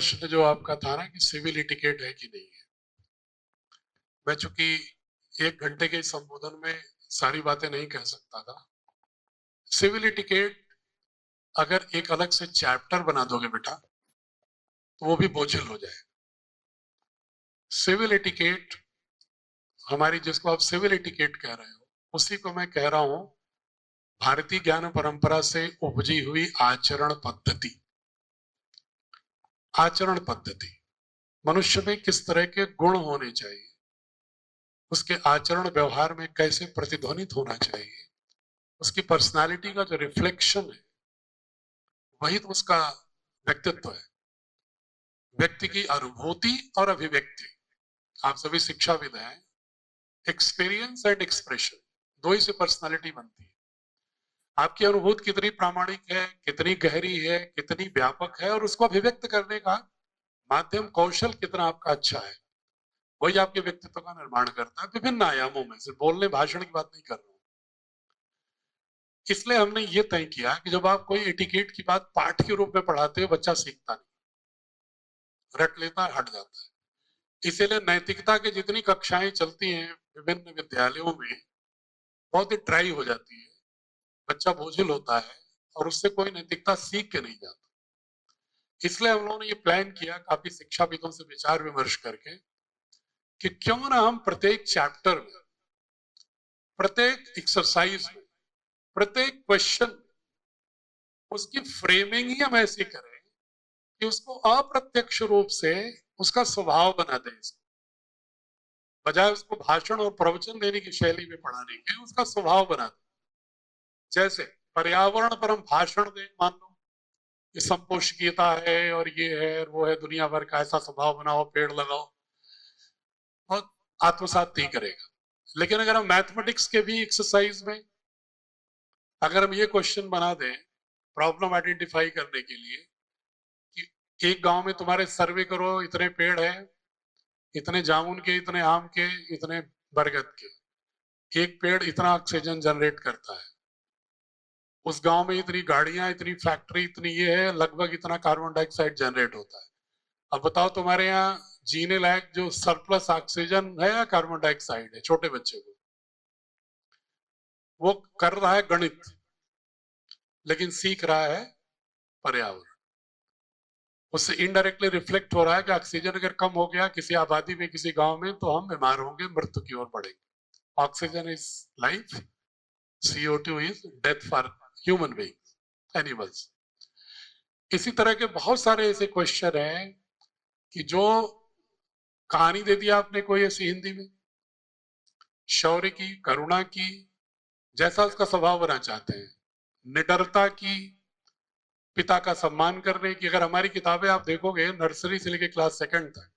प्रश्न जो आपका था ना कि सिविल इटिकेट है कि नहीं है, मैं चूंकि 1 घंटे के संबोधन में सारी बातें नहीं कह सकता था। सिविल इटिकेट अगर एक अलग से चैप्टर बना दोगे बेटा तो वो भी बोझिल हो जाए। सिविल इटिकेट हमारी, जिसको आप सिविल इटिकेट कह रहे हो, उसी को मैं कह रहा हूं भारतीय ज्ञान परंपरा से उपजी हुई आचरण पद्धति। आचरण पद्धति मनुष्य में किस तरह के गुण होने चाहिए, उसके आचरण व्यवहार में कैसे प्रतिध्वनित होना चाहिए, उसकी पर्सनालिटी का जो रिफ्लेक्शन है वही तो उसका व्यक्तित्व है। व्यक्ति की अनुभूति और अभिव्यक्ति, आप सभी शिक्षाविद हैं, एक्सपीरियंस एंड एक्सप्रेशन, दो ही से पर्सनालिटी बनती है। आपकी अनुभूति कितनी प्रामाणिक है, कितनी गहरी है, कितनी व्यापक है, और उसको अभिव्यक्त करने का माध्यम कौशल कितना आपका अच्छा है, वही आपके व्यक्तित्व का निर्माण करता है विभिन्न आयामों में। सिर्फ बोलने भाषण की बात नहीं कर रहा हूं। इसलिए हमने ये तय किया कि जब आप कोई एटिकेट की बात पाठ के रूप में पढ़ाते हो, बच्चा सीखता नहीं, रट लेता है, हट जाता है। इसीलिए नैतिकता की जितनी कक्षाएं चलती हैं विभिन्न विद्यालयों में, बहुत ही ड्राई हो जाती है, बच्चा बोझिल होता है और उससे कोई नैतिकता सीख के नहीं जाता। इसलिए हम लोगों ने ये प्लान किया काफी शिक्षाविदों से विचार विमर्श करके कि क्यों ना हम प्रत्येक चैप्टर में, प्रत्येक एक्सरसाइज में, प्रत्येक क्वेश्चन उसकी फ्रेमिंग ही हम ऐसी करें कि उसको अप्रत्यक्ष रूप से उसका स्वभाव बना दें। इसको बजाय उसको भाषण और प्रवचन देने की शैली में पढ़ाने के, उसका स्वभाव बना दें। जैसे पर्यावरण पर हम भाषण दें, मान लो ये संपोषकीयता है और ये है और वो है, दुनिया भर का ऐसा स्वभाव बनाओ, पेड़ लगाओ, और आत्मसात नहीं करेगा। लेकिन अगर हम मैथमेटिक्स के भी एक्सरसाइज में अगर हम ये क्वेश्चन बना दें प्रॉब्लम आइडेंटिफाई करने के लिए कि एक गांव में तुम्हारे सर्वे करो, इतने पेड़ है, इतने जामुन के, इतने आम के, इतने बरगद के, एक पेड़ इतना ऑक्सीजन जनरेट करता है, उस गांव में इतनी गाड़ियां, इतनी फैक्ट्री, इतनी ये है, लगभग इतना कार्बन डाइऑक्साइड जनरेट होता है। अब बताओ तुम्हारे यहाँ जीने लायक जो सरप्लस ऑक्सीजन है या कार्बन डाइऑक्साइड है? छोटे बच्चे को वो कर रहा है गणित, लेकिन सीख रहा है पर्यावरण। उससे इनडायरेक्टली रिफ्लेक्ट हो रहा है कि ऑक्सीजन अगर कम हो गया किसी आबादी में, किसी गांव में, तो हम बीमार होंगे, मृत्यु की ओर बढ़ेंगे। Oxygen is life, CO2 is death for human beings, animals. इसी तरह के बहुत सारे ऐसे क्वेश्चन हैं कि जो कहानी दे दिया आपने कोई ऐसी हिंदी में, शौर्य की, करुणा की, जैसा उसका स्वभाव बना चाहते हैं, निडरता की, पिता का सम्मान करने की। अगर हमारी किताबें आप देखोगे नर्सरी से लेकर क्लास 2 तक,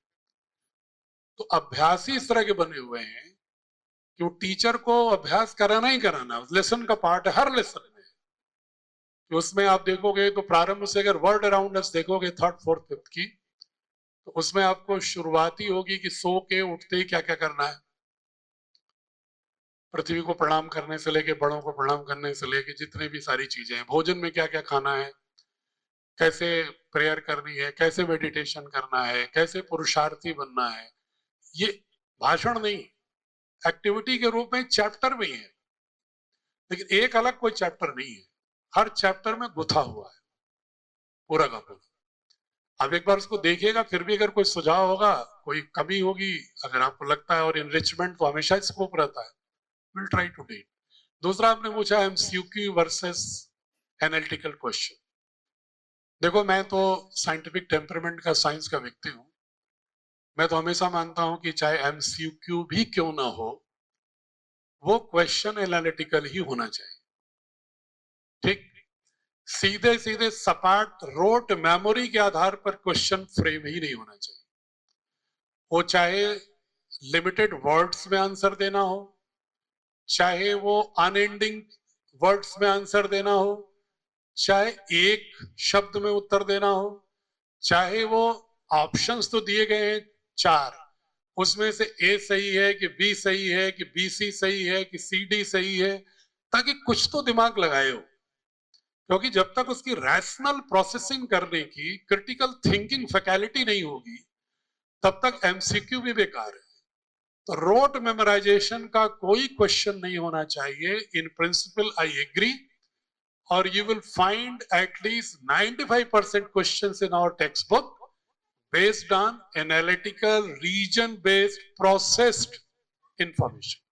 तो अभ्यास ही इस तरह के बने हुए हैं कि वो टीचर को अभ्यास कराना ही कराना, लेसन का पार्ट है हर लेसन में। तो उसमें आप देखोगे तो प्रारंभ से अगर वर्ड अराउंड अस देखोगे 3rd 4th 5th की, तो उसमें आपको शुरुआती होगी कि सो के उठते ही क्या क्या करना है, पृथ्वी को प्रणाम करने से लेके, बड़ों को प्रणाम करने से लेके, जितने भी सारी चीजें हैं, भोजन में क्या क्या खाना है, कैसे प्रेयर करनी है, कैसे मेडिटेशन करना है, कैसे पुरुषार्थी बनना है। ये भाषण नहीं, एक्टिविटी के रूप में चैप्टर में ही है, लेकिन एक अलग कोई चैप्टर नहीं है, हर चैप्टर में गुथा हुआ है पूरा का पूरा। अब एक बार उसको देखिएगा, फिर भी अगर कोई सुझाव होगा, कोई कमी होगी, अगर आपको लगता है, और इनरिचमेंट तो हमेशा स्कोप रहता है, विल ट्राई टू डू। दूसरा आपने पूछा MCQ वर्सेस एनालिटिकल क्वेश्चन। देखो, मैं तो साइंटिफिक टेम्परामेंट का, साइंस का व्यक्ति हूं। मैं तो हमेशा मानता हूं कि चाहे MCQ भी क्यों ना हो, वो क्वेश्चन एनालिटिकल ही होना चाहिए। ठीक, सीधे सीधे सपाट रोट मेमोरी के आधार पर क्वेश्चन फ्रेम ही नहीं होना चाहिए। वो चाहे लिमिटेड वर्ड्स में आंसर देना हो, चाहे वो अनएंडिंग वर्ड्स में आंसर देना हो, चाहे एक शब्द में उत्तर देना हो, चाहे वो ऑप्शंस तो दिए गए हैं 4, उसमें से A सही है कि B सही है कि BC सही है कि CD सही है, ताकि कुछ तो दिमाग लगाए हो। क्योंकि जब तक उसकी रैशनल प्रोसेसिंग करने की क्रिटिकल थिंकिंग फैकल्टी नहीं होगी तब तक एमसीक्यू भी बेकार है। तो रोट मेमोराइजेशन का कोई क्वेश्चन नहीं होना चाहिए। इन प्रिंसिपल आई एग्री, और you will find at least 95% questions in our textbook based on analytical, region-based, processed information.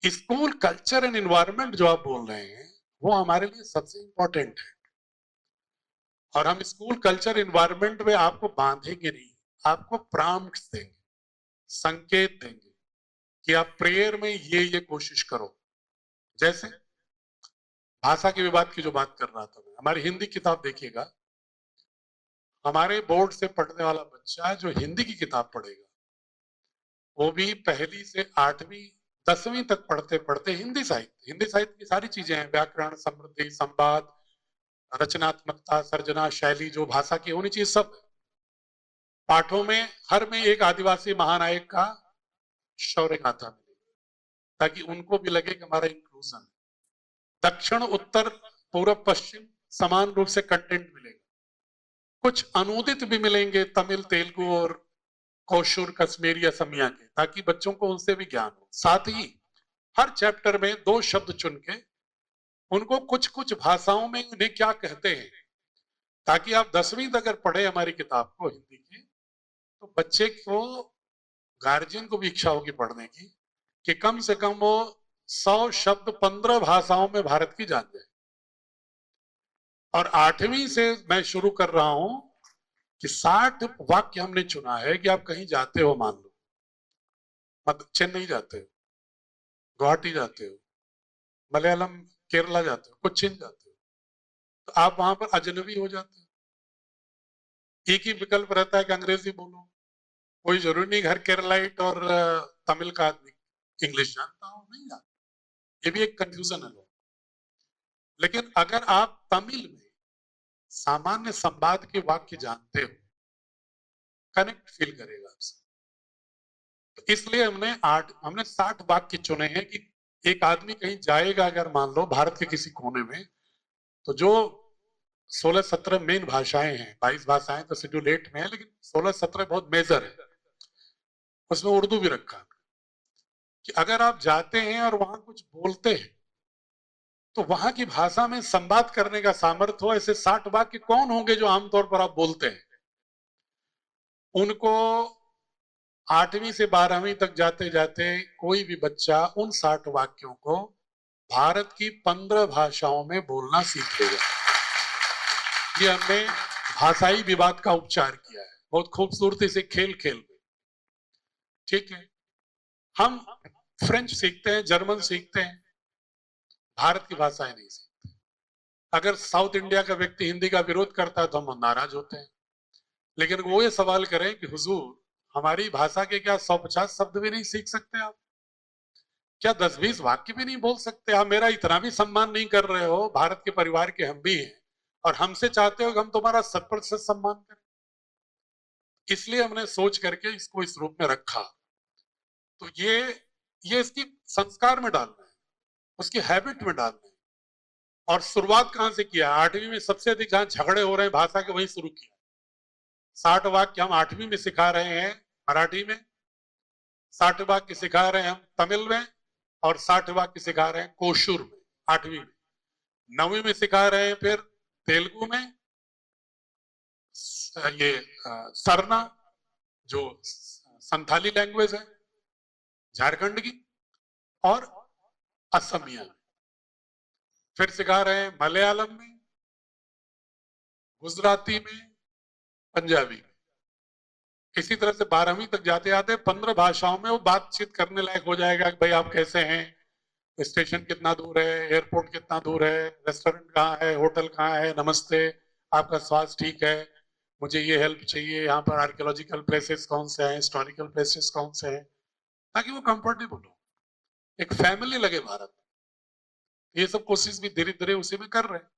School culture and environment जो आप बोल रहे हैं वो हमारे लिए सबसे इंपॉर्टेंट है, और हम स्कूल कल्चर एनवायरनमेंट में आपको बांधेंगे नहीं, आपको प्रॉम्प्ट्स देंगे, संकेत देंगे कि आप प्रेयर में ये कोशिश करो। जैसे भाषा के विवाद की जो बात कर रहा था मैं, हमारी हिंदी किताब देखिएगा, हमारे बोर्ड से पढ़ने वाला बच्चा जो हिंदी की किताब पढ़ेगा वो भी पहली से 8वीं 10वीं तक पढ़ते पढ़ते हिंदी साहित्य की सारी चीजें हैं, व्याकरण, समृद्धि, संवाद, रचनात्मकता, सर्जना, शैली जो भाषा की होनी चाहिए, सब पाठों में हर में एक आदिवासी महानायक का शौर्य गाथा मिले ताकि उनको भी लगे कि हमारा इंक्लूजन है। दक्षिण उत्तर पूर्व पश्चिम समान रूप से कंटेंट मिलेगा, कुछ अनुदित भी मिलेंगे तमिल, तेलुगु और कौशुर, कश्मीरी, असमिया के, ताकि बच्चों को उनसे भी ज्ञान हो। साथ ही हर चैप्टर में 2 शब्द चुन के उनको कुछ कुछ भाषाओं में उन्हें क्या कहते हैं, ताकि आप 10वीं तक अगर पढ़े हमारी किताब को हिंदी की तो बच्चे को, गार्जियन को भी इच्छा होगी पढ़ने की कि कम से कम वो 100 शब्द 15 भाषाओं में भारत की जान जाए। और 8वीं से मैं शुरू कर रहा हूं कि 60 वाक्य हमने चुना है कि आप कहीं जाते हो, मान लो मतलब चेन्नई जाते हो, गुवाहाटी जाते हो, मलयालम, केरला जाते हो, कोच्चिन जाते हो, तो आप वहां पर अजनबी हो जाते हो। एक ही विकल्प रहता है कि अंग्रेजी बोलो, कोई जरूरी नहीं हर केरलाइट और तमिल का आदमी इंग्लिश जानता हो, नहीं जानता, ये भी एक कंफ्यूजन है लोग। लेकिन अगर आप तमिल में सामान्य संवाद के वाक्य जानते हो, कनेक्ट फील करेगा आपसे। तो इसलिए हमने 60 वाक्य चुने हैं कि एक आदमी कहीं जाएगा अगर मान लो भारत के किसी कोने में, तो जो 16-17 मेन भाषाएं हैं, 22 भाषाएं तो शेड्यूल 8 में है, लेकिन 16-17 बहुत मेजर है, उसमें उर्दू भी रखा कि अगर आप जाते हैं और वहां कुछ बोलते हैं तो वहां की भाषा में संवाद करने का सामर्थ्य हो। ऐसे 60 वाक्य कौन होंगे जो आमतौर पर आप बोलते हैं, उनको 8वीं से 12वीं तक जाते जाते कोई भी बच्चा उन 60 वाक्यों को भारत की 15 भाषाओं में बोलना सीख लेगा। ये हमने भाषाई विवाद का उपचार किया है बहुत खूबसूरती से, खेल खेल में। ठीक है, हम फ्रेंच सीखते हैं, जर्मन सीखते हैं, भारत की भाषाएं नहीं सीखते। अगर साउथ इंडिया का व्यक्ति हिंदी का विरोध करता है तो हम नाराज होते हैं, लेकिन वो ये सवाल करें कि हुजूर हमारी भाषा के क्या 150 शब्द भी नहीं सीख सकते आप, क्या 10-20 वाक्य भी नहीं बोल सकते आप, मेरा इतना भी सम्मान नहीं कर रहे हो, भारत के परिवार के हम भी हैं और हमसे चाहते हो कि हम तुम्हारा 100% सम्मान करें। इसलिए हमने सोच करके इसको इस रूप में रखा। तो ये इसकी संस्कार में डालना है, उसकी हैबिट में डालना है। और शुरुआत कहां से किया? 8वीं में सबसे अधिक जहां झगड़े हो रहे हैं भाषा के, वहीं शुरू किया। 60 वाक्य हम 8वीं में सिखा रहे हैं मराठी में, 60 वाक्य सिखा रहे हैं हम तमिल में, और 60 वाक्य सिखा रहे हैं कोशुर में 8वीं में। 9वीं में सिखा रहे हैं फिर तेलुगु में ये सरना जो संथाली लैंग्वेज है झारखंड की, और असमिया में। फिर सिखा रहे हैं मलयालम में, गुजराती में, पंजाबी में। इसी तरह से 12वीं तक जाते जाते 15 भाषाओं में वो बातचीत करने लायक हो जाएगा कि भाई आप कैसे हैं, स्टेशन कितना दूर है, एयरपोर्ट कितना दूर है, रेस्टोरेंट कहाँ है, होटल कहाँ है, नमस्ते, आपका स्वास्थ्य ठीक है, मुझे ये हेल्प चाहिए, यहाँ पर आर्कियोलॉजिकल प्लेसेस कौन से हैं, हिस्टोरिकल प्लेसेस कौन से हैं, ताकि वो कंफर्टेबल हो, एक फैमिली लगे भारत। ये सब कोशिश भी धीरे धीरे उसी में कर रहे हैं।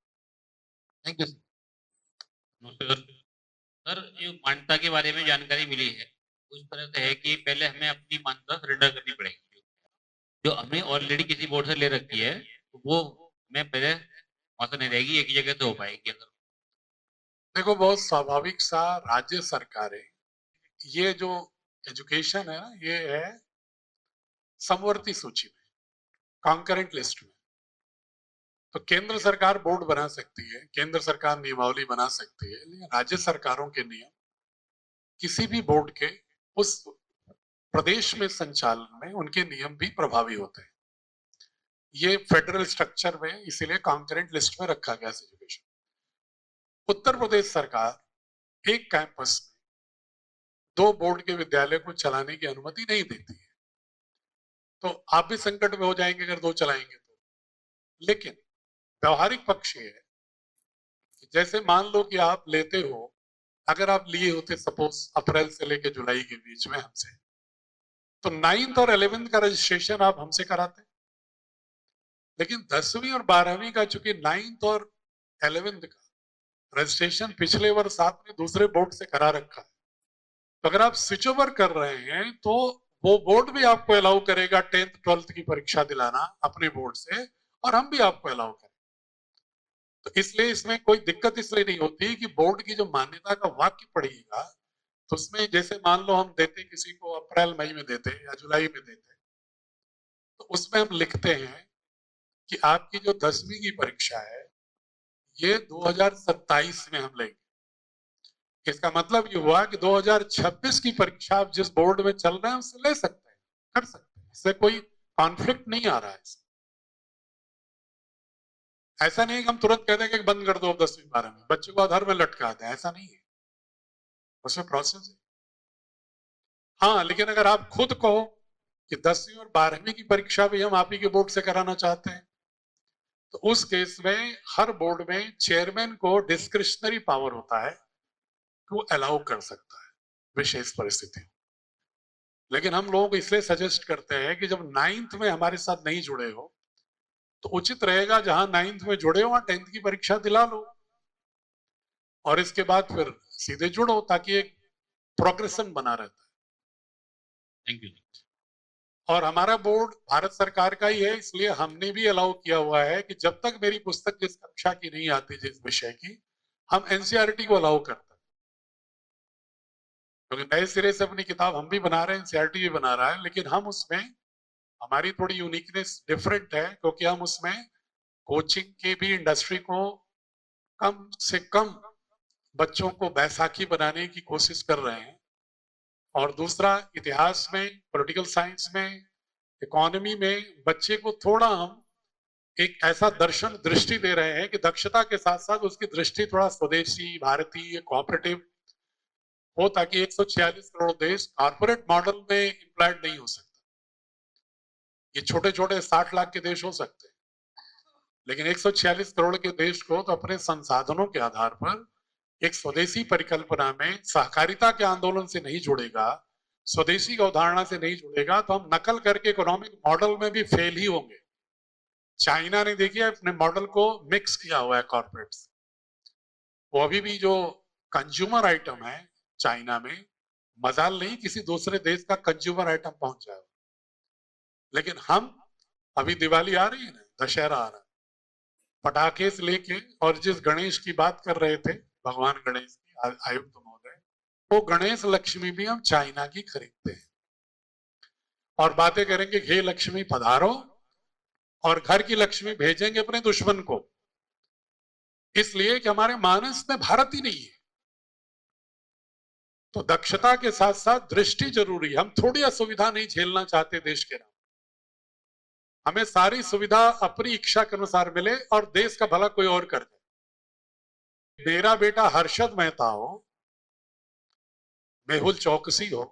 Thank you sir. ये मान्यता के बारे में जानकारी मिली है, उस तरह से है कि पहले हमें अपनी मान्यता सरेंडर करनी पड़ेगी, जो हमने ऑलरेडी किसी बोर्ड से ले रखी है, वो में पहले वहां नहीं रहेगी, एक ही जगह तो हो पाएगी अगर। देखो, बहुत स्वाभाविक सा, राज्य सरकारें, ये जो एजुकेशन है ना, ये है समवर्ती सूची में, कॉन्करेंट लिस्ट में। तो केंद्र सरकार बोर्ड बना सकती है, केंद्र सरकार नियमावली बना सकती है, लेकिन राज्य सरकारों के नियम किसी भी बोर्ड के उस प्रदेश में संचालन में उनके नियम भी प्रभावी होते हैं। ये फेडरल स्ट्रक्चर में इसीलिए कॉन्करेंट लिस्ट में रखा गया एजुकेशन। उत्तर प्रदेश सरकार एक कैंपस में 2 बोर्ड के विद्यालय को चलाने की अनुमति नहीं देती है, तो आप भी संकट में हो जाएंगे अगर 2 चलाएंगे तो। लेकिन व्यवहारिक पक्ष ये है कि जैसे मान लो कि आप लेते हो, अगर आप लिए होते सपोज अप्रैल से लेकर जुलाई के बीच में हमसे, तो 9th और 11th का रजिस्ट्रेशन आप हमसे कराते। लेकिन 10वीं और 12वीं का चूंकि 9th और 11th का रजिस्ट्रेशन पिछले वर्ष आपने दूसरे बोर्ड से करा रखा है, तो अगर आप स्विच ओवर कर रहे हैं तो वो बोर्ड भी आपको अलाउ करेगा 10th 12th की परीक्षा दिलाना अपने बोर्ड से, और हम भी आपको अलाउ करें। तो इसलिए इसमें कोई दिक्कत इसलिए नहीं होती कि बोर्ड की जो मान्यता का वाक्य पढ़िएगा, तो उसमें जैसे मान लो हम देते किसी को अप्रैल मई में देते या जुलाई में देते, तो उसमें हम लिखते हैं कि आपकी जो 10वीं की परीक्षा है ये 2027 में हम लेंगे। इसका मतलब ये हुआ कि 2026 की परीक्षा आप जिस बोर्ड में चल रहे हैं उससे ले सकते हैं, कर सकते हैं, इससे कोई कॉन्फ्लिक्ट नहीं आ रहा है। ऐसा नहीं कि हम तुरंत कह दें कि बंद कर दो 10वीं 12वीं, बच्चे को आधार में लटका दें, ऐसा नहीं है, उसमें प्रोसेस है। हाँ, लेकिन अगर आप खुद कहो कि 10वीं और 12वीं की परीक्षा भी हम आप ही के बोर्ड से कराना चाहते हैं, तो उस केस में हर बोर्ड में चेयरमैन को डिस्क्रिशनरी पावर होता है कि वो अलाउ कर सकता है विशेष परिस्थिति। लेकिन हम लोग इसलिए सजेस्ट करते हैं कि जब 9th में हमारे साथ नहीं जुड़े हो, तो उचित रहेगा जहां 9th में जुड़े हो वहां 10th की परीक्षा दिला लो, और इसके बाद फिर सीधे जुड़ो, ताकि एक प्रोग्रेशन बना रहता है। Thank you. और हमारा बोर्ड भारत सरकार का ही है, इसलिए हमने भी अलाउ किया हुआ है कि जब तक मेरी पुस्तक जिस कक्षा की नहीं आती, जिस विषय की, हम एनसीईआरटी को अलाउ करते हैं। क्योंकि नए सिरे से अपनी किताब हम भी बना रहे हैं, एनसीईआरटी भी बना रहा है, लेकिन हम उसमें, हमारी थोड़ी यूनिकनेस डिफरेंट है, क्योंकि हम उसमें कोचिंग की भी इंडस्ट्री को कम से कम बच्चों को बैसाखी बनाने की कोशिश कर रहे हैं। और दूसरा, इतिहास में, पॉलिटिकल साइंस में, इकोनॉमी में बच्चे को थोड़ा हम एक ऐसा दर्शन दृष्टि दे रहे हैं कि दक्षता के साथ साथ उसकी दृष्टि थोड़ा स्वदेशी, भारतीय, कोऑपरेटिव हो, ताकि 146 करोड़ देश कॉर्पोरेट मॉडल में इम्प्लाइड नहीं हो सकता। ये छोटे छोटे 60 लाख के देश हो सकते हैं, लेकिन 146 करोड़ के देश को तो अपने संसाधनों के आधार पर एक स्वदेशी परिकल्पना में, सहकारिता के आंदोलन से नहीं जुड़ेगा, स्वदेशी की अवधारणा से नहीं जुड़ेगा, तो हम नकल करके इकोनॉमिक मॉडल में भी फेल ही होंगे। चाइना ने देखिए अपने मॉडल को मिक्स किया हुआ है कॉर्पोरेट से, वो अभी भी जो कंज्यूमर आइटम है चाइना में, मजाल नहीं किसी दूसरे देश का कंज्यूमर आइटम पहुंच जाए। लेकिन हम, अभी दिवाली आ रही है ना, दशहरा आ रहा है, पटाखे से लेके, और जिस गणेश की बात कर रहे थे, भगवान गणेश की, आयुक्त महोदय, वो गणेश लक्ष्मी भी हम चाइना की खरीदते हैं, और बातें करेंगे हे लक्ष्मी पधारो, और घर की लक्ष्मी भेजेंगे अपने दुश्मन को, इसलिए कि हमारे मानस में भारत ही नहीं है। तो दक्षता के साथ साथ दृष्टि जरूरी है। हम थोड़ी असुविधा नहीं झेलना चाहते देश के नाम, हमें सारी सुविधा अपनी इच्छा के अनुसार मिले और देश का भला कोई और कर दे। मेरा बेटा हर्षद मेहता हो, मेहुल चौकसी हो,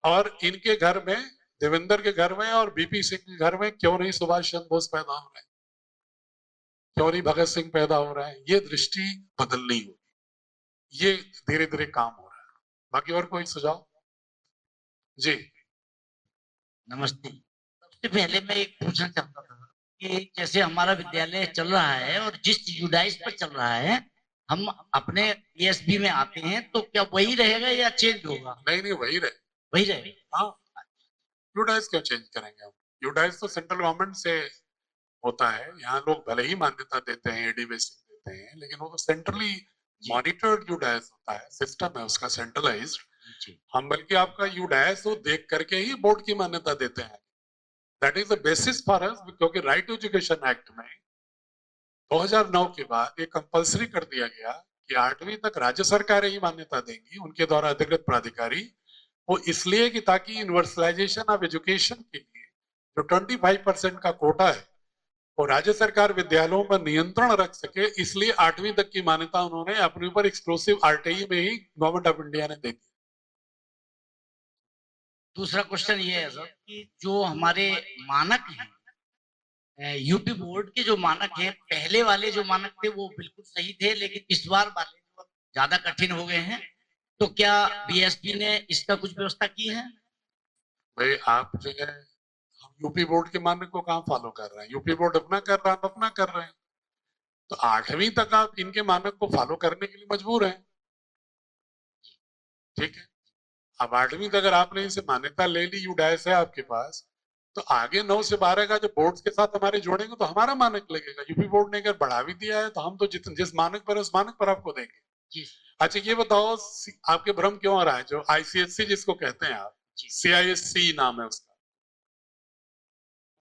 और इनके घर में, देवेंद्र के घर में और बीपी सिंह के घर में क्यों नहीं सुभाष चंद्र बोस पैदा हो रहे हैं, क्यों नहीं भगत सिंह पैदा हो रहे हैं? ये दृष्टि बदलनी होगी, ये धीरे धीरे काम हो रहा है। बाकी और कोई सुझाव? जी नमस्ते। सबसे पहले मैं एक पूछना चाहता था कि जैसे हमारा विद्यालय चल रहा है और जिस यूडाइस पर चल रहा है, हम अपने ईएसबी में आते हैं, तो क्या वही रहेगा या चेंज होगा? नहीं नहीं, वही रहे। वही रहेगा। हाँ, यूडाइस क्यों चेंज करेंगे हम? यूडाइस तो सेंट्रल गवर्नमेंट से होता है, यहाँ लोग भले ही मान्यता देते हैं, एडी बेसिक देते हैं, लेकिन वो तो सेंट्रली मॉनिटर्ड यूडाइस होता है, सिस्टम है उसका सेंट्रलाइज्ड। जी हम बल्कि आपका यूडाइस वो देख करके ही बोर्ड की मान्यता देते हैं। That is the basis for us, क्योंकि राइट टू एजुकेशन एक्ट में 2009 के बाद ये कंपलसरी कर दिया गया कि 8वीं तक राज्य सरकारें ही मान्यता देंगी, उनके द्वारा अधिकृत प्राधिकारी। वो इसलिए कि ताकि यूनिवर्सलाइजेशन ऑफ एजुकेशन के लिए जो 25% का कोटा है वो राज्य सरकार विद्यालयों पर नियंत्रण रख सके, इसलिए 8वीं तक की मान्यता उन्होंने अपने ऊपर एक्सक्लूसिव आरटीई में ही गवर्नमेंट ऑफ इंडिया ने दे दी। दूसरा क्वेश्चन ये है सर कि जो हमारे मानक हैं, यूपी बोर्ड के जो मानक हैं, पहले वाले जो मानक थे वो बिल्कुल सही थे, लेकिन इस बार वाले जो ज्यादा कठिन हो गए हैं, तो क्या बीएसपी ने इसका कुछ व्यवस्था की है? भाई आप जो है, हम यूपी बोर्ड के मानक को कहाँ फॉलो कर रहे हैं? यूपी बोर्ड अपना कर रहा है, हम अपना कर रहे हैं। तो 8वीं तक आप इनके मानक को फॉलो करने के लिए मजबूर हैं, ठीक है। अब 8वीं तक अगर आपने इनसे मान्यता ले ली, यूडाइस है आपके पास, तो आगे 9 से 12 का जो बोर्ड के साथ हमारे जोड़ेंगे तो हमारा मानक लगेगा। यूपी बोर्ड ने अगर बढ़ा भी दिया है तो हम तो जिस मानक पर उस मानक पर आपको देंगे। जी अच्छा ये बताओ, आपके भ्रम क्यों आ रहा है? जो आईसीएससी जिसको कहते हैं आप, CISC नाम है उसका,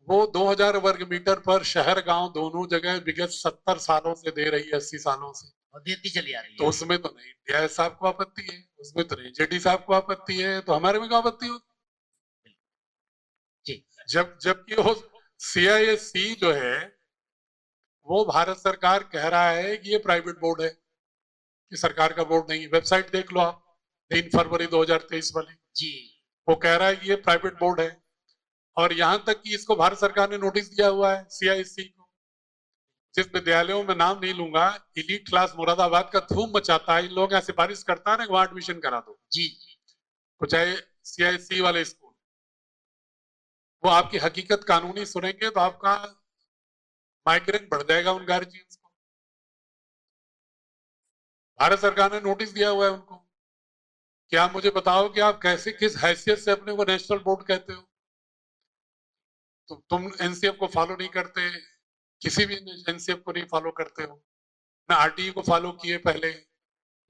वो 2000 वर्ग मीटर पर शहर गांव दोनों जगह विगत 70 सालों से दे रही है, 80 सालों से, और देती चली आ रही तो है। उसमें तो नहीं डीआई साहब को आपत्ति है, उसमें तो नहीं जेडी साहब को आपत्ति है, तो हमारे में क्या आपत्ति हो? जी जबकि वो CISC जो है वो भारत सरकार कह रहा है कि ये प्राइवेट बोर्ड है, कि सरकार का बोर्ड नहीं। वेबसाइट देख लो आप, 3 फरवरी 2023 वाली, जी वो कह रहा है कि ये प्राइवेट बोर्ड है। और यहां तक कि इसको भारत सरकार ने नोटिस दिया हुआ है CISC को। जिस विद्यालयों में नाम नहीं लूंगा, इलीट क्लास मुरादाबाद का धूम मचाता है, इन लोग यहाँ सिफारिश करता है ना वहां एडमिशन करा दो, जी तो चाहे CISC वाले स्कूल, वो आपकी हकीकत कानूनी सुनेंगे तो आपका माइग्रेन बढ़ जाएगा उन गार्जियंस को। भारत सरकार ने नोटिस दिया हुआ है उनको कि आप मुझे बताओ कि आप कैसे, किस हैसियत से अपने को नेशनल बोर्ड कहते हो। तो तुम NCF को फॉलो नहीं करते, किसी भी NCF को नहीं फॉलो करते हो, ना RTE को फॉलो किए पहले,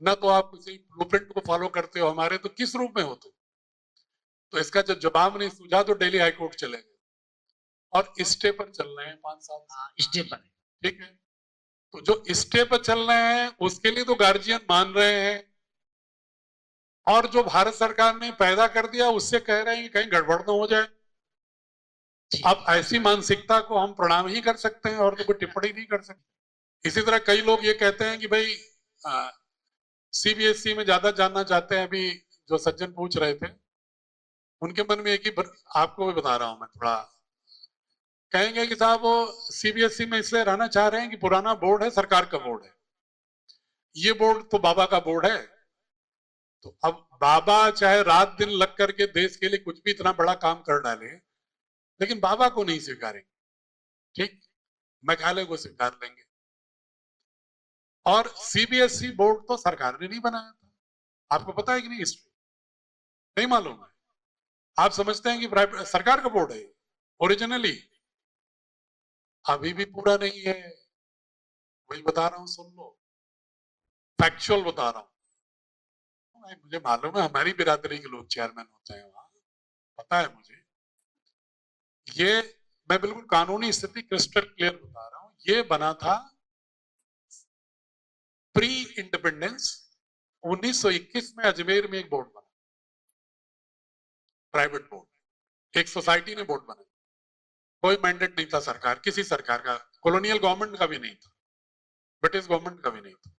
ना तो आप किसी ब्लूप्रिंट को फॉलो करते हो हमारे, तो किस रूप में हो तुम? तो इसका जब जवाब नहीं सूझा तो दिल्ली हाईकोर्ट चले गए और स्टे पर चल रहे हैं 5 साल से। स्टे पर। ठीक है, तो जो स्टे पर चल रहे हैं उसके लिए तो गार्जियन मान रहे हैं, और जो भारत सरकार ने पैदा कर दिया उससे कह रहे हैं कि कहीं गड़बड़ तो हो जाए। अब ऐसी मानसिकता को हम प्रणाम ही कर सकते हैं और तो कोई टिप्पणी नहीं कर सकते। इसी तरह कई लोग ये कहते हैं कि भाई CBSE में ज्यादा जानना चाहते हैं, अभी जो सज्जन पूछ रहे थे उनके मन में एक ही आपको भी बता रहा हूं मैं, थोड़ा कहेंगे कि साहब वो CBSE में इसलिए रहना चाह रहे हैं कि पुराना बोर्ड है, सरकार का बोर्ड है, ये बोर्ड तो बाबा का बोर्ड है। तो अब बाबा चाहे रात दिन लग करके देश के लिए कुछ भी इतना बड़ा काम कर डाले, लेकिन बाबा को नहीं स्वीकारेंगे, ठीक, मेघालय को स्वीकार लेंगे। और CBSE बोर्ड तो सरकार ने नहीं बनाया था, आपको पता है कि नहीं? हिस्ट्री नहीं मालूम है? आप समझते हैं कि प्राइवेट सरकार का बोर्ड है ओरिजिनली? अभी भी पूरा नहीं है, वही बता रहा हूं, सुन लो, फैक्चुअल बता रहा हूं। मुझे मालूम है हमारी बिरादरी के लोग चेयरमैन होते हैं वहां, पता है मुझे। ये मैं बिल्कुल कानूनी स्थिति क्रिस्टल क्लियर बता रहा हूं। ये बना था प्री इंडिपेंडेंस, 1921 में अजमेर में एक बोर्ड बना, प्राइवेट बोर्ड, एक सोसाइटी ने बोर्ड बनाया, कोई मैंडेट नहीं था सरकार, किसी सरकार का, कॉलोनियल गवर्नमेंट का भी नहीं था, ब्रिटिश गवर्नमेंट का भी नहीं था।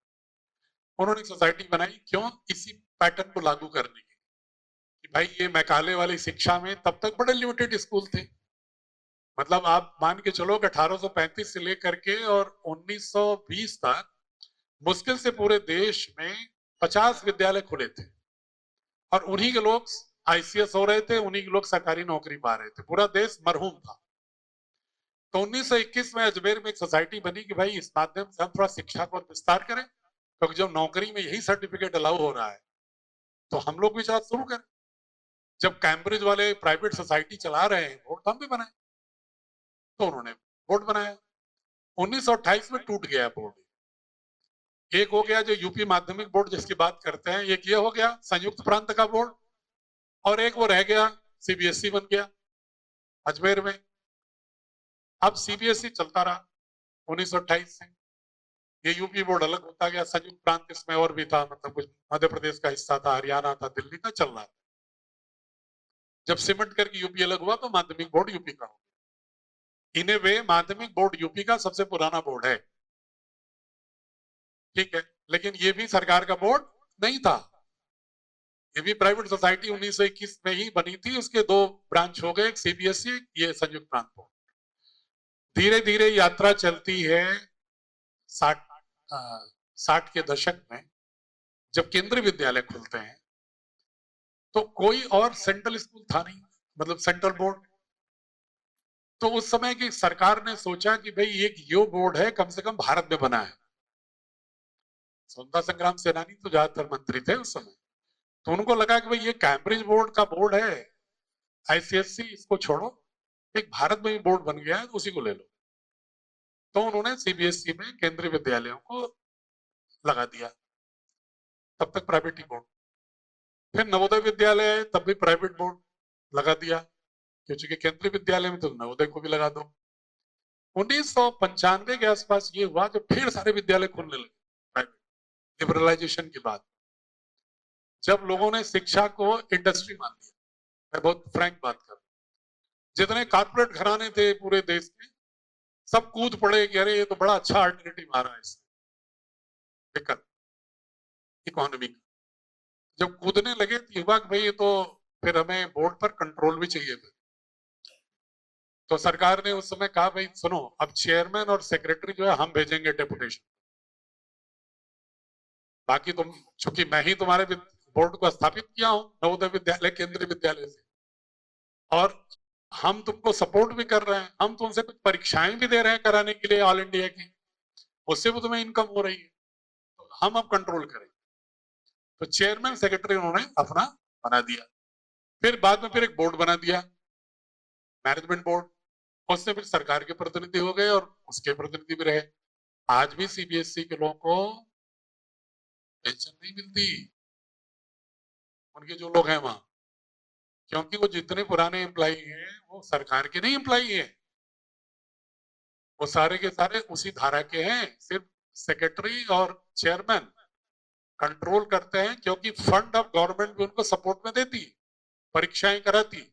उन्होंने सोसाइटी बनाई, क्यों? इसी पैटर्न को लागू करने के लिए कि भाई ये मैकाले वाली शिक्षा में तब तक बड़े लिमिटेड स्कूल थे, मतलब आप मान के चलो कि 1835 से लेकर के और 1920 तक मुश्किल से पूरे देश में 50 विद्यालय खुले थे, और उन्हीं के लोग ICS हो रहे थे, उन्हीं के लोग सरकारी नौकरी पा रहे थे, पूरा देश मरहूम था। तो 1921 में अजमेर में एक सोसाइटी बनी कि भाई इस माध्यम से हम थोड़ा शिक्षा को विस्तार करें, क्योंकि जब नौकरी में यही सर्टिफिकेट अलाउ हो रहा है तो हम लोग भी शायद शुरू करें। जब कैम्ब्रिज वाले प्राइवेट सोसाइटी चला रहे हैं बोर्ड, तो हम भी बनाए, तो उन्होंने बोर्ड बनाया। 1928 में टूट गया बोर्ड। एक हो गया जो यूपी माध्यमिक बोर्ड जिसकी बात करते हैं, एक ये हो गया संयुक्त प्रांत का बोर्ड, और एक वो रह गया सीबीएसई बन गया अजमेर में। अब सीबीएसई चलता रहा 1928 से, ये यूपी बोर्ड अलग होता गया, संयुक्त प्रांत इसमें और भी था, मतलब कुछ मध्य प्रदेश का हिस्सा था, हरियाणा था, दिल्ली का, चल रहा था। जब सिमट करके यूपी अलग हुआ तो माध्यमिक बोर्ड यूपी का हो गया। इन ए वे माध्यमिक बोर्ड यूपी का सबसे पुराना बोर्ड है, ठीक है, लेकिन ये भी सरकार का बोर्ड नहीं था, ये भी प्राइवेट सोसाइटी 1921 में ही बनी थी। उसके दो ब्रांच हो गए, एक सीबीएसई, ये संयुक्त प्रांत बोर्ड। धीरे धीरे यात्रा चलती है 60 के दशक में, जब केंद्रीय विद्यालय खुलते हैं तो कोई और सेंट्रल स्कूल था नहीं, मतलब सेंट्रल बोर्ड। तो उस समय की सरकार ने सोचा कि भाई एक यो बोर्ड है, कम से कम भारत में बना है। स्वतंत्रता संग्राम सेनानी तो ज्यादातर मंत्री थे उस समय, तो उनको लगा कि भाई ये कैम्ब्रिज बोर्ड का बोर्ड है, आईसीएससी, इसको छोड़ो, एक भारत में भी बोर्ड बन गया है तो उसी को ले लो। तो उन्होंने सीबीएसई में केंद्रीय विद्यालयों को लगा दिया, तब तक प्राइवेट ही बोर्ड। फिर नवोदय विद्यालय, तब भी प्राइवेट बोर्ड लगा दिया, क्योंकि केंद्रीय विद्यालय में तो नवोदय को भी लगा दो। 1995 के आसपास ये हुआ जब फिर सारे विद्यालय खुलने लगे प्राइवेट, लिबरलाइजेशन के बाद, जब लोगों ने शिक्षा को इंडस्ट्री मान लिया। मैं बहुत फ्रैंक बात कर रहा हूं, जितने कॉर्पोरेट घराने थे पूरे देश में, सब कूद पड़े कि अरे ये तो बड़ा अच्छा अल्टरनेटिव आ रहा है इसमें, विकल्प इकोनॉमी। जब कूदने लगे तो युवा भाई ये तो फिर हमें बोर्ड पर कंट्रोल भी चाहिए था। तो सरकार ने उस समय कहा भाई सुनो, अब चेयरमैन और सेक्रेटरी जो है हम भेजेंगे डेपुटेशन, बाकी तुम, चूंकि मैं ही तुम्हारे बोर्ड को स्थापित किया हूं नवोदय विद्यालय केंद्रीय विद्यालय से, और हम तुमको सपोर्ट भी कर रहे हैं, हम तुमसे कुछ परीक्षाएं भी दे रहे हैं कराने के लिए ऑल इंडिया की, उससे भी तुम्हें इनकम हो रही है, तो हम अब कंट्रोल करें। तो चेयरमैन सेक्रेटरी उन्होंने अपना बना दिया। फिर बाद में फिर एक बोर्ड बना दिया, मैनेजमेंट बोर्ड, उससे फिर सरकार के प्रतिनिधि हो गए और उसके प्रतिनिधि भी रहे। आज भी सीबीएसई के लोगों को पेंशन नहीं मिलती, उनके जो लोग हैं वहां, क्योंकि वो जितने पुराने एम्प्लॉई हैं वो सरकार के नहीं एम्प्लॉई हैं, वो सारे के सारे उसी धारा के हैं। सिर्फ सेक्रेटरी और चेयरमैन कंट्रोल करते हैं, क्योंकि फंड ऑफ गवर्नमेंट भी उनको सपोर्ट में देती, परीक्षाएं कराती।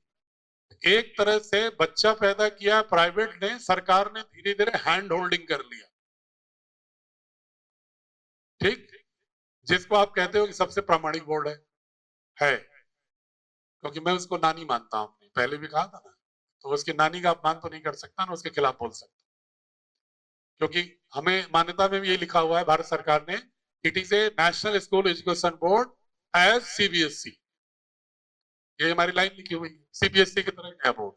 एक तरह से बच्चा पैदा किया प्राइवेट ने, सरकार ने धीरे धीरे हैंड होल्डिंग कर लिया, ठीक, जिसको आप कहते हो कि सबसे प्रामाणिक बोर्ड है, क्योंकि मैं उसको नानी मानता हूं, पहले भी कहा था ना, तो उसकी नानी का अपमान तो नहीं कर सकता ना, उसके खिलाफ बोल सकता, क्योंकि हमें मान्यता में भी ये लिखा हुआ है भारत सरकार ने, it is a national school education board as CBSE, ये हमारी लाइन लिखी हुई है, सीबीएसई की तरह नया बोर्ड।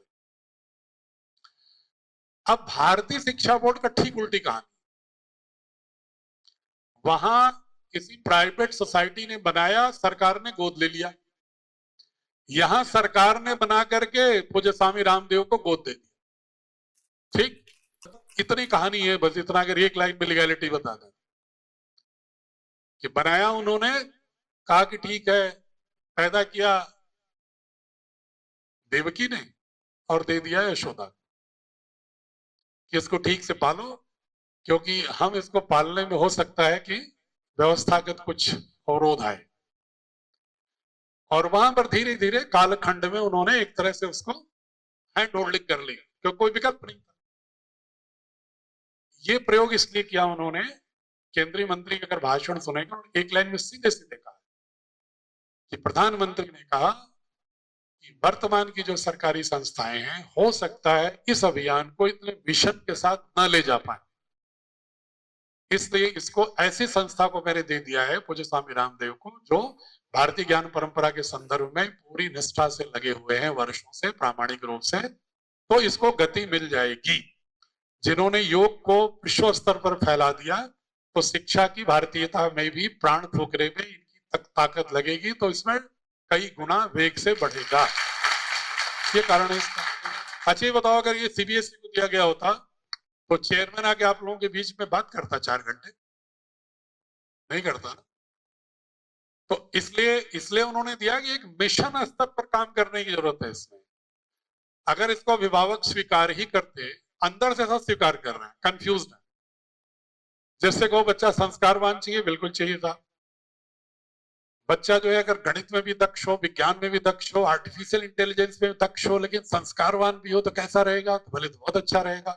अब भारतीय शिक्षा बोर्ड का ठीक उल्टी कहानी, वहां किसी प्राइवेट सोसाइटी ने बनाया, सरकार ने गोद ले लिया। यहां सरकार ने बना करके पूज्य स्वामी रामदेव को गोद दे दिया, ठीक, इतनी कहानी है बस। इतना अगर एक लाइन में लीगैलिटी बता दें कि बनाया उन्होंने, कहा कि ठीक है, पैदा किया देवकी ने और दे दिया यशोदा कि इसको ठीक से पालो, क्योंकि हम इसको पालने में हो सकता है कि व्यवस्थागत कुछ अवरोध आए। और वहां पर धीरे धीरे कालखंड में उन्होंने एक तरह से उसको हैंड होल्डिंग कर ली, क्योंकि कोई विकल्प नहीं था। ये प्रयोग इसलिए किया उन्होंने, केंद्रीय मंत्री अगर भाषण सुनेंगे, एक लाइन में सीधे सीधे कहा कि प्रधानमंत्री ने कहा कि वर्तमान की जो सरकारी संस्थाएं हैं, हो सकता है इस अभियान को इतने विजन के साथ न ले जा पाए, इसलिए इसको ऐसी संस्था को मैंने दे दिया है, पूज्य स्वामी रामदेव को, जो भारतीय ज्ञान परंपरा के संदर्भ में पूरी निष्ठा से लगे हुए हैं वर्षों से, प्रामाणिक रूप से, तो इसको गति मिल जाएगी। जिन्होंने योग को विश्व स्तर पर फैला दिया, तो शिक्षा की भारतीयता में भी प्राण फूकने में इनकी ताकत लगेगी, तो इसमें कई गुना वेग से बढ़ेगा। ये कारण है इसका। अच्छा ये बताओ, अगर ये सीबीएसई को दिया गया होता तो चेयरमैन आके आप लोगों के बीच में बात करता 4 घंटे? नहीं करता ना। तो इसलिए उन्होंने दिया कि एक मिशन स्तर पर काम करने की जरूरत है इसमें। अगर इसको अभिभावक स्वीकार ही करते, अंदर से सब स्वीकार कर रहे हैं, कंफ्यूज है। जैसे को बच्चा संस्कारवान चाहिए, बिल्कुल चाहिए था। बच्चा जो है अगर गणित में भी दक्ष हो, विज्ञान में भी दक्ष हो, आर्टिफिशियल इंटेलिजेंस में दक्ष हो, लेकिन संस्कारवान भी हो तो कैसा रहेगा? तो भले तो बहुत अच्छा रहेगा।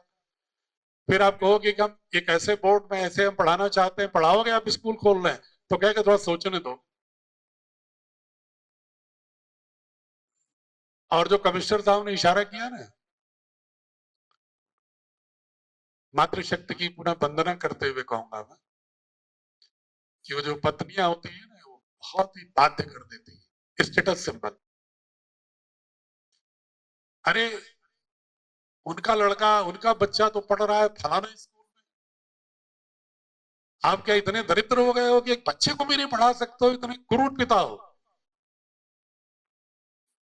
फिर आप कहोगे कि हम एक ऐसे बोर्ड में ऐसे हम पढ़ाना चाहते हैं, पढ़ाओगे, आप स्कूल खोल रहे हैं, तो कहेगा थोड़ा सोचने दो। और जो कमिश्नर साहब ने इशारा किया ना, मातृशक्ति की पुनः वंदना करते हुए कहूंगा मैं कि वो जो पत्नियां होती है ना, वो बहुत ही बाध्य कर देती है, स्टेटस सिंबल। अरे उनका लड़का, उनका बच्चा तो पढ़ रहा है फलाना स्कूल में, आप क्या इतने दरिद्र हो गए हो कि एक बच्चे को भी नहीं पढ़ा सकते हो? इतने क्रूर पिता हो।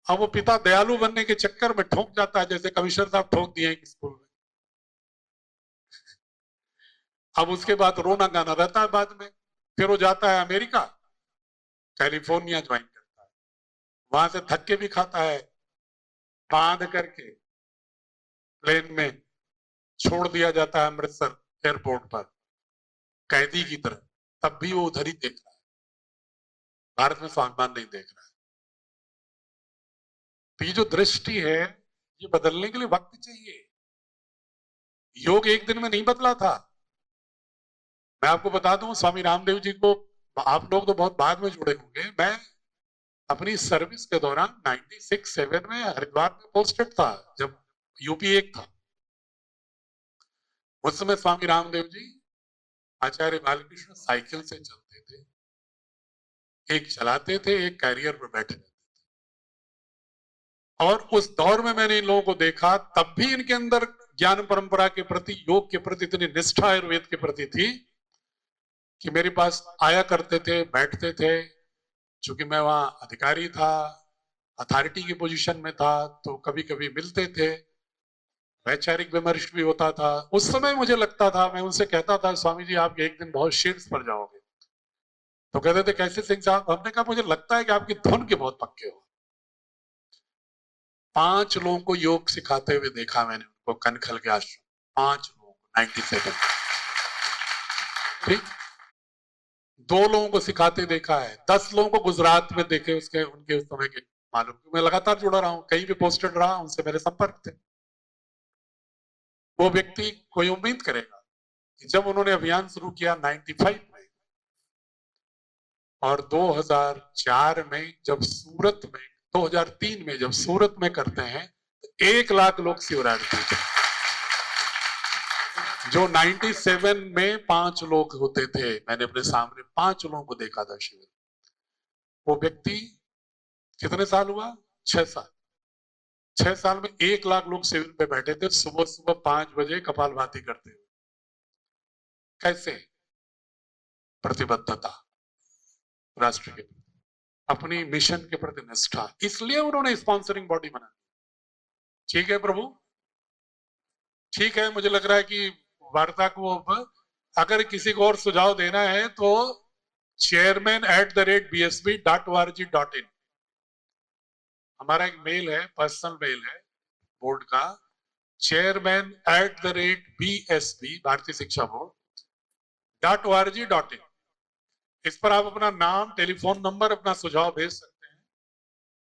अब वो पिता दयालु बनने के चक्कर में ठोक जाता है, जैसे कमिश्नर साहब ठोक दिए स्कूल में। अब उसके बाद रोना गाना रहता है बाद में। फिर वो जाता है अमेरिका, कैलिफोर्निया ज्वाइन करता है, वहां से धक्के भी खाता है, बांध करके प्लेन में छोड़ दिया जाता है अमृतसर एयरपोर्ट पर, कैदी की तरह। तब भी वो उधर ही देख रहा है, भारत में स्वाभिमान नहीं देख रहा है। तो ये जो दृष्टि है, ये बदलने के लिए वक्त चाहिए। योग एक दिन में नहीं बदला था। मैं आपको बता दूं, स्वामी रामदेव जी को आप लोग तो बहुत बाद में जुड़े होंगे। मैं अपनी सर्विस के दौरान 96-7 में हरिद्वार में पोस्टेड था, जब यूपी 1 था। उस समय स्वामी रामदेव जी आचार्य बालकृष्ण साइकिल से चलते थे, एक चलाते थे, एक कैरियर पर बैठे रहते थे। और उस दौर में मैंने इन लोगों को देखा, तब भी इनके अंदर ज्ञान परंपरा के प्रति, योग के प्रति इतनी निष्ठा आयुर्वेद के प्रति थी कि मेरे पास आया करते थे, बैठते थे। चूंकि मैं वहां अधिकारी था, अथॉरिटी की पोजीशन में था, तो कभी कभी मिलते थे, वैचारिक विमर्श भी होता था। उस समय मुझे लगता था, मैं उनसे कहता था, स्वामी जी आप एक दिन बहुत शीर्ष पर जाओगे। तो कहते थे कैसे सिंह साहब? हमने कहा मुझे लगता है कि आपकी धुन के बहुत पक्के हो। 5 लोगों को योग सिखाते हुए देखा मैंने उनको, कनखल के आश्रम, 5 लोगों को 97। ठीक, 2 लोगों को सिखाते देखा है, 10 लोगों को गुजरात में देखे, उसके उनके उस समय के मालूम। मैं लगातार जुड़ा रहा हूं, कहीं भी पोस्टेड रहा, उनसे मेरे संपर्क थे। वो व्यक्ति कोई उम्मीद करेगा कि जब उन्होंने अभियान शुरू किया 95 में और 2004 में जब सूरत में, 2003 में जब सूरत में करते हैं, तो 1 लाख लोग शिविरार्थी थे। जो 97 में 5 लोग होते थे, मैंने अपने सामने 5 लोगों को देखा था शिविर। वो व्यक्ति कितने साल हुआ? 6 साल। 6 साल में 1 लाख लोग शिविर पे बैठे थे, सुबह सुबह 5 बजे कपालभाति करते हुए। कैसे? प्रतिबद्धता राष्ट्र के प्रति, अपनी मिशन के प्रति निष्ठा। इसलिए उन्होंने स्पॉन्सरिंग बॉडी बना। ठीक है प्रभु, ठीक है। मुझे लग रहा है कि वार्ता को अगर किसी को और सुझाव देना है तो chairman@bsb.org.in हमारा एक मेल है, पर्सनल मेल है बोर्ड का, chairman@bsb भारतीय शिक्षा बोर्ड .org.in। इस पर आप अपना नाम, टेलीफोन नंबर, अपना सुझाव भेज सकते हैं।